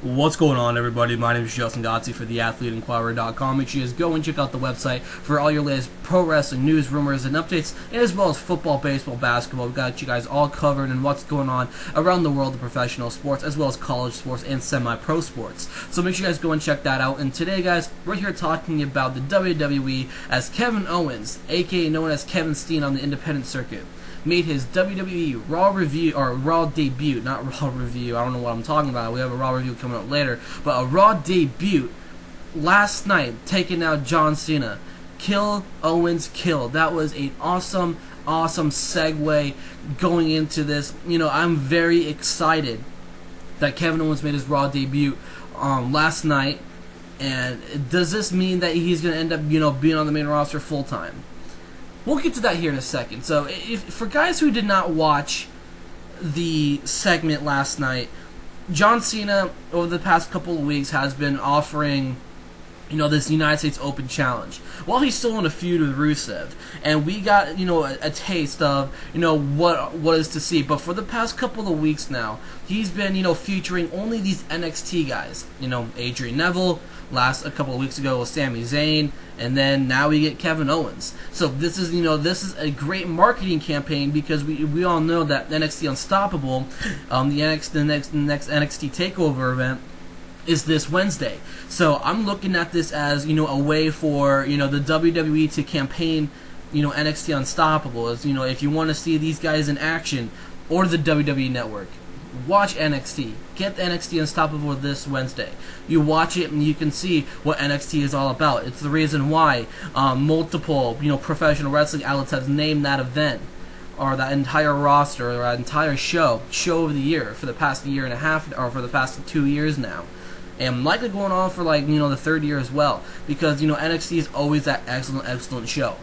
What's going on, everybody? My name is Justin Gotzi for theathleteinquirer.com. Make sure you guys go and check out the website for all your latest pro wrestling news, rumors, and updates, and as well as football, baseball, basketball. We've got you guys all covered in what's going on around the world of professional sports, as well as college sports and semi-pro sports. So make sure you guys go and check that out. And today, guys, we're here talking about the WWE as Kevin Owens, aka known as Kevin Steen on the independent circuit, made his WWE Raw debut, not Raw review, I don't know what I'm talking about, we have a Raw review coming up later, but a Raw debut last night, taking out John Cena. Kill, Owens, kill. That was an awesome segue going into this. You know, I'm very excited that Kevin Owens made his Raw debut last night, and does this mean that he's going to end up, you know, being on the main roster full time? We'll get to that here in a second. So, for guys who did not watch the segment last night, John Cena, over the past couple of weeks, has been offering, you know, this United States Open Challenge while he's still in a feud with Rusev. And we got, you know, a taste of, you know, what is to see. But for the past couple of weeks now, he's been, you know, featuring only these NXT guys. You know, Adrian Neville, a couple of weeks ago was Sami Zayn, and then now we get Kevin Owens. So this is, you know, this is a great marketing campaign, because we all know that NXT Unstoppable, the next NXT Takeover event, is this Wednesday. So I'm looking at this as, you know, a way for, you know, the WWE to campaign, you know, NXT Unstoppable. As, you know, if you want to see these guys in action, or the WWE Network, watch NXT. Get the NXT Unstoppable this Wednesday. You watch it and you can see what NXT is all about. It's the reason why multiple, you know, professional wrestling outlets have named that event, or that entire roster, or that entire show of the year for the past year and a half, or for the past 2 years now. And likely going on for, like, you know, the third year as well, because, you know, NXT is always that excellent show.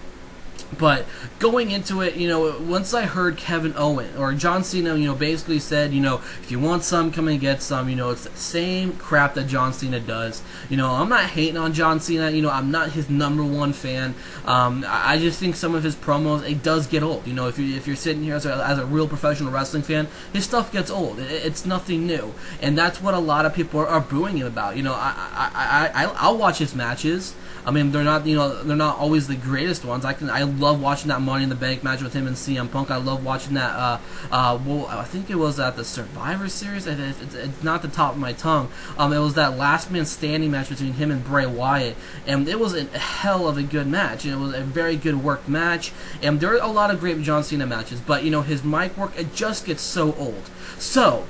But going into it, you know, once I heard Kevin Owens, or John Cena, you know, basically said, you know, if you want some, come and get some. You know, it's the same crap that John Cena does. You know, I'm not hating on John Cena. You know, I'm not his #1 fan. I just think some of his promos, it does get old. You know, if you're sitting here as a real professional wrestling fan, his stuff gets old. It's nothing new, and that's what a lot of people are booing him about. You know, I'll watch his matches. I mean, they're not, you know, they're not always the greatest ones. I love watching that Money in the Bank match with him and CM Punk. I love watching that. Well, I think it was at the Survivor Series. It's not the top of my tongue. It was that Last Man Standing match between him and Bray Wyatt, and it was a hell of a good match. And it was a very good worked match. And there are a lot of great John Cena matches, but, you know, his mic work, it just gets so old. So,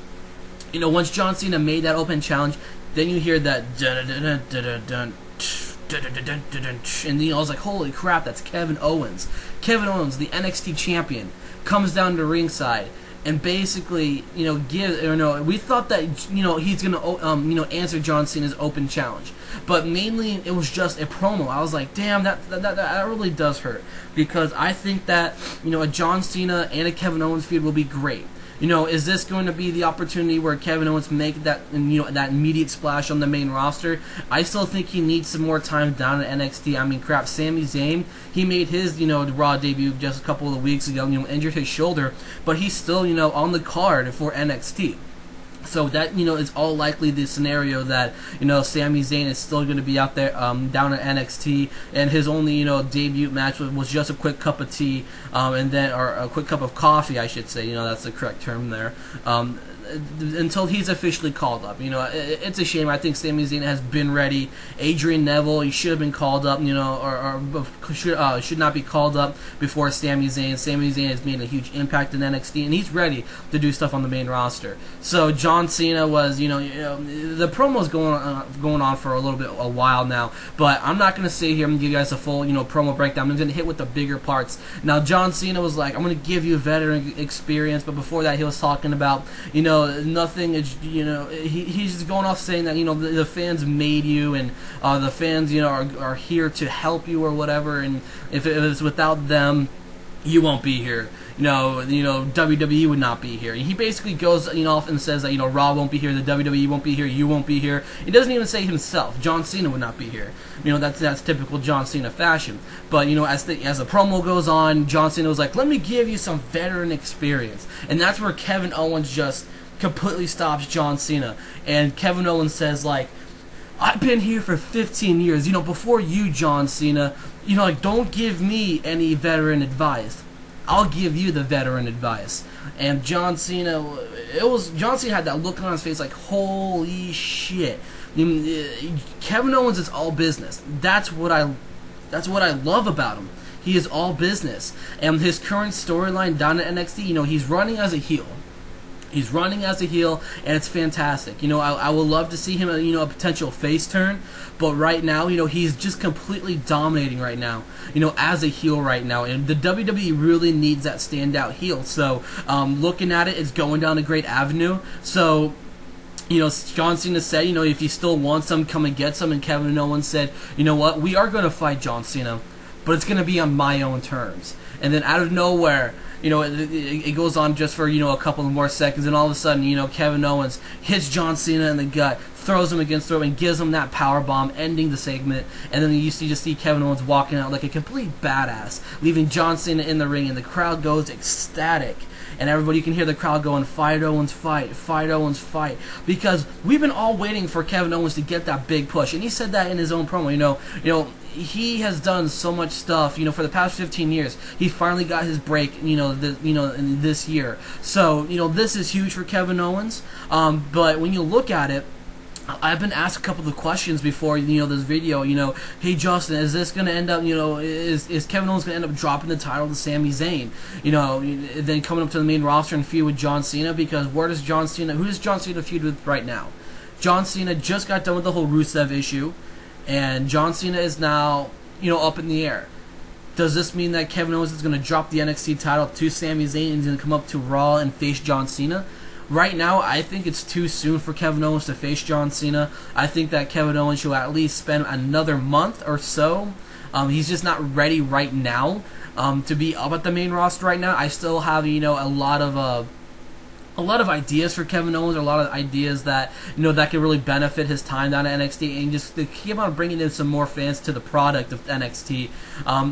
you know, once John Cena made that open challenge, then you hear that dun dun dun dun dun. And, you know, I was like, holy crap, that's Kevin Owens. Kevin Owens, the NXT champion, comes down to ringside and basically, you know, we thought that, you know, he's gonna, you know, answer John Cena's open challenge, but mainly it was just a promo. I was like, damn, that really does hurt, because I think that, you know, a John Cena and a Kevin Owens feud will be great. You know, is this going to be the opportunity where Kevin Owens make that, you know, that immediate splash on the main roster? I still think he needs some more time down at NXT. I mean, crap, Sami Zayn, he made his, you know, Raw debut just a couple of weeks ago, you know, injured his shoulder, but he's still, you know, on the card for NXT. So that, you know, is all likely the scenario that, you know, Sami Zayn is still going to be out there down at NXT, and his only, you know, debut match was just a quick cup of tea, and then, or a quick cup of coffee, I should say. You know, that's the correct term there. Until he's officially called up. You know, it's a shame. I think Sami Zayn has been ready. Adrian Neville, he should have been called up, you know, or should not be called up before Sami Zayn. Sami Zayn has made a huge impact in NXT, and he's ready to do stuff on the main roster. So John Cena was, you know, the promo's going on for a while now, but I'm not gonna sit here and give you guys a full, you know, promo breakdown. I'm gonna hit with the bigger parts. Now, John Cena was like, I'm gonna give you a veteran experience, but before that, he was talking about, you know, nothing is, you know, he's just going off saying that, you know, the fans made you, and the fans, you know, are here to help you or whatever, and if it was without them, you won't be here. You know, WWE would not be here. And he basically goes, you know, off and says that, you know, Raw won't be here, the WWE won't be here, you won't be here. He doesn't even say himself. John Cena would not be here. You know, that's typical John Cena fashion. But, you know, as the promo goes on, John Cena was like, let me give you some veteran experience. And that's where Kevin Owens just completely stops John Cena. And Kevin Owens says, like, I've been here for 15 years, you know, before you, John Cena, you know, like, don't give me any veteran advice. I'll give you the veteran advice. And John Cena had that look on his face like, holy shit. Kevin Owens is all business. That's what I love about him. He is all business. And his current storyline down at NXT, you know, he's running as a heel. He's running as a heel, and it's fantastic. You know, I would love to see him, you know, a potential face turn, but right now, you know, he's just completely dominating right now, you know, as a heel right now, and the WWE really needs that standout heel. So, looking at it, it's going down a great avenue. So, you know, John Cena said, you know, if he still wants some, come and get some, and Kevin Owens said, you know what, we are going to fight John Cena, but it's going to be on my own terms. And then out of nowhere, you know, it goes on just for, you know, a couple of more seconds, and all of a sudden, you know, Kevin Owens hits John Cena in the gut, throws him against the rope, and gives him that power bomb, ending the segment. And then you just see Kevin Owens walking out like a complete badass, leaving John Cena in the ring, and the crowd goes ecstatic. And everybody, you can hear the crowd going, fight Owens, fight, fight Owens, fight. Because we've been all waiting for Kevin Owens to get that big push. And he said that in his own promo, you know, he has done so much stuff, you know, for the past 15 years. He finally got his break, you know, in this year. So, you know, this is huge for Kevin Owens. But when you look at it, I've been asked a couple of questions before, you know, this video, you know, hey Justin, is this going to end up, you know, is Kevin Owens going to end up dropping the title to Sami Zayn, you know, then coming up to the main roster and feud with John Cena? Because who does John Cena feud with right now? John Cena just got done with the whole Rusev issue, and John Cena is now, you know, up in the air. Does this mean that Kevin Owens is going to drop the NXT title to Sami Zayn and he's going to come up to Raw and face John Cena? Right now, I think it's too soon for Kevin Owens to face John Cena. I think that Kevin Owens should at least spend another month or so. He's just not ready right now to be up at the main roster right now. I still have, you know, a lot of ideas for Kevin Owens, a lot of ideas that, you know, that could really benefit his time down at NXT, and just to keep on bringing in some more fans to the product of NXT.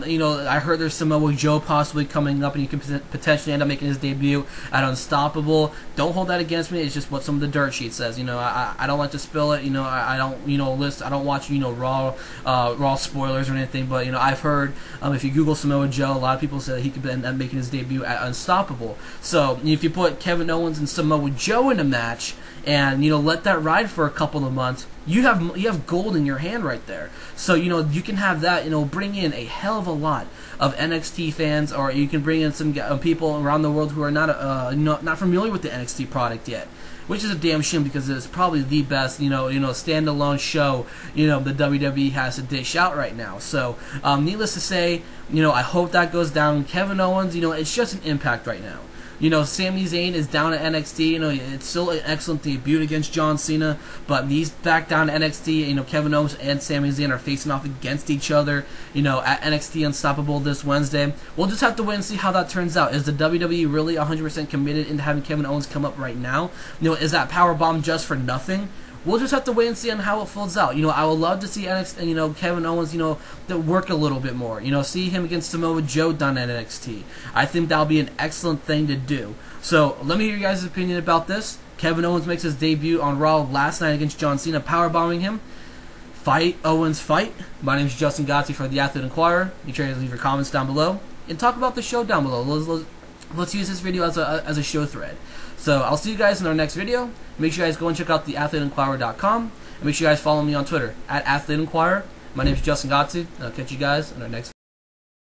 You know, I heard there's Samoa Joe possibly coming up, and he could potentially end up making his debut at Unstoppable. Don't hold that against me. It's just what some of the dirt sheet says. You know, I don't like to spill it. You know, I don't, you know, I don't watch, you know, Raw spoilers or anything. But, you know, I've heard if you Google Samoa Joe, a lot of people say that he could end up making his debut at Unstoppable. So if you put Kevin Owens and Samoa Joe in a match, and, you know, let that ride for a couple of months, you have gold in your hand right there. So, you know, you can have that, you know, bring in a hell of a lot of NXT fans, or you can bring in some people around the world who are not familiar with the NXT product yet, which is a damn shame, because it's probably the best, you know, standalone show, you know, the WWE has to dish out right now. So, needless to say, you know, I hope that goes down. Kevin Owens, you know, it's just an Impact right now. You know, Sami Zayn is down at NXT. You know, it's still an excellent debut against John Cena, but he's back down to NXT. You know, Kevin Owens and Sami Zayn are facing off against each other, you know, at NXT Unstoppable this Wednesday. We'll just have to wait and see how that turns out. Is the WWE really 100% committed into having Kevin Owens come up right now? You know, is that powerbomb just for nothing? We'll just have to wait and see on how it folds out. You know, I would love to see NXT, you know, Kevin Owens, you know, work a little bit more. You know, see him against Samoa Joe down at NXT. I think that'll be an excellent thing to do. So, let me hear your guys' opinion about this. Kevin Owens makes his debut on Raw last night against John Cena, powerbombing him. Fight Owens, fight. My name is Justin Gotzi for The Athlete Inquirer. Make sure you leave your comments down below and talk about the show down below. Let's use this video as a show thread. So, I'll see you guys in our next video. Make sure you guys go and check out theathleteinquirer.com. And make sure you guys follow me on Twitter, @AthleteInquirer. My name is Justin Gotzi, and I'll catch you guys in our next video.